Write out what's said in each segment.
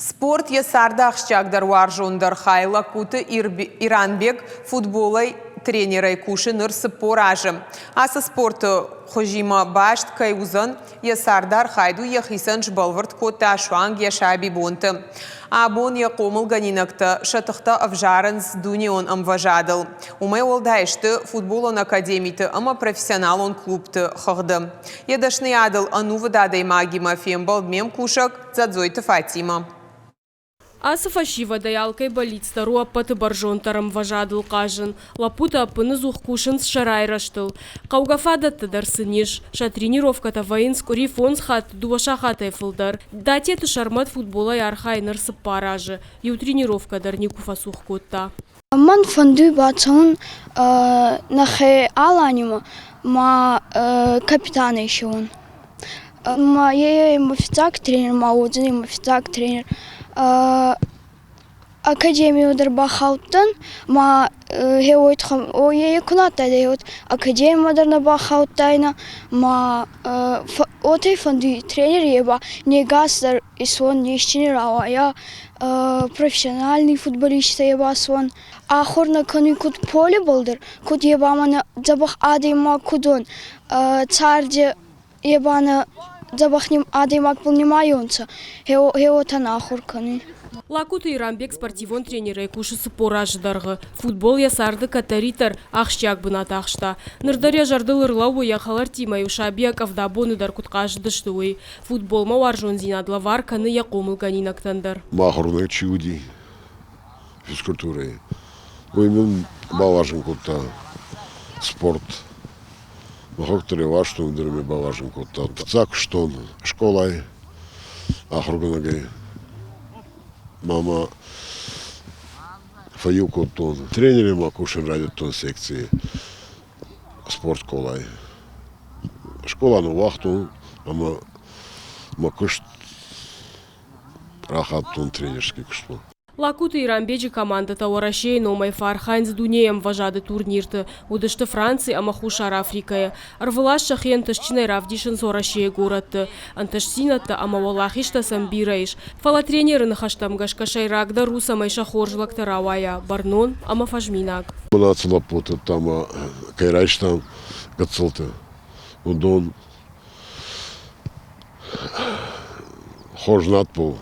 Спорт ясарда ақшчагдар варжондар хайла куты Иранбек футболай тренерай куши нырсы поражы. Асы спорты хожима башт кайузан ясардар хайду яхисан жбалвард кота шуанг яшаби бонты. Абон яқомыл ганинакта шатықта авжаранс дунион амважадыл. Умай олдайшты футболон академиты ама профессионалон клубты хағды. Едашны адыл анувы дадай магима фембалдмем кушак задзойты Фатима. Асы фашива даялкай болицта руаппаты баржонтарым важадыл кажын. Лапута апыны зух кушын с шарайраштыл. Каугафада тыдарсыниш. Ша тренировката воинск рифонс хат дуаша хатай фылдар. Датеты шармат футбола ярхай нырсып паражы. Ю тренировкадар никуфа сух котта. Ман фанду бацун нахе аланима ма капитана еще он. Ма я офицак тренер, ма один офицак тренер. Академию дарбахаутан ма хеойт хам о я куната деот академия дарбахаутайна ма оте фанду тренер еба негастер ison нищенера я профессиональный футболист еба сон ахорна кони кут поле болдер кут еба мана забах адима кудон царде ебана забахним адимак полнимайонца хеотан ахор кони. Лакуты Иранбек спортивон тренеры кушысы поражыдарғы. Футбол ясарды катаритар ақшчак бына тақшта. Нырдаря жардыл ырлауы яқалар тимай ушабия кавдабоны дар кутқаждыштуы. Футбол ма варжон зинадла варканы яқомыл ганинактандар. Махорны чуди физкультуры. Оймен баважын кутта спорт. Махоктары ваштун дырме баважын кутта. Цак штон школай ахурганагай. Мама фаю коттон. Тренеры макушин радят тон секции спорт колай. Школа ну вахтун, ама макуш рахат тон тренерский кушту. Лакуты Иранбеджи команда тауарашей номай фархайнс дунеем важады турнирты. Удышты Франции амахушар Африкая. Арвылаш шахен ташчинай равдишын сорашей горатты. Анташсинатты амавалахишта самбирайш. Фала тренеры нахаштам гашкашай рагда руса майша хоржлак таравая. Барнон амафажминак. Манацы лапоты там кайрайштам гацылты. Удон хоржнат был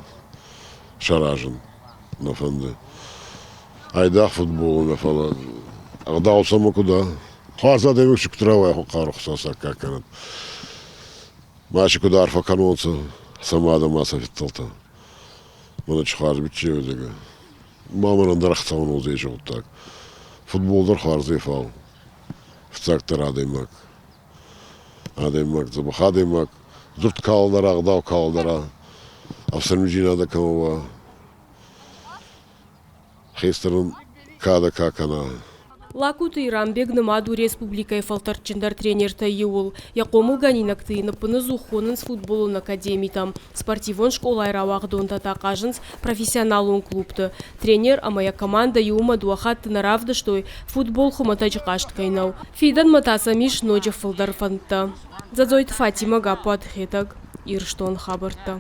шаражен. На фонде. Айда футбол на фала. Агдал само куда. Хаза да вышек трава хокарох саса как она. Маши куда арфа канонца сама да маса фиталта. Мана чхар биче дега. Мама нандарахта он узеж вот так. Футболдар харзе фал. В тара демак. Адемак забахадемак. Зурт калдара агдал калдара. Авсармижина да камова. Хестерн када как она. Лакуты Иранбек намаду республикай фалтарчиндар тренерта еул. Яқомыл ганинакты напыны зухонын с футболын академитам. Спортивон школай равахдон татақажынс профессионалун клубты. Тренер амая команда еума дуахатты наравды, что футбол хуматачы кашткайнау. Фидан матаса миш ночи фалдар фанта. Задзойт Фатима гапуат хетак ирштон хабарта.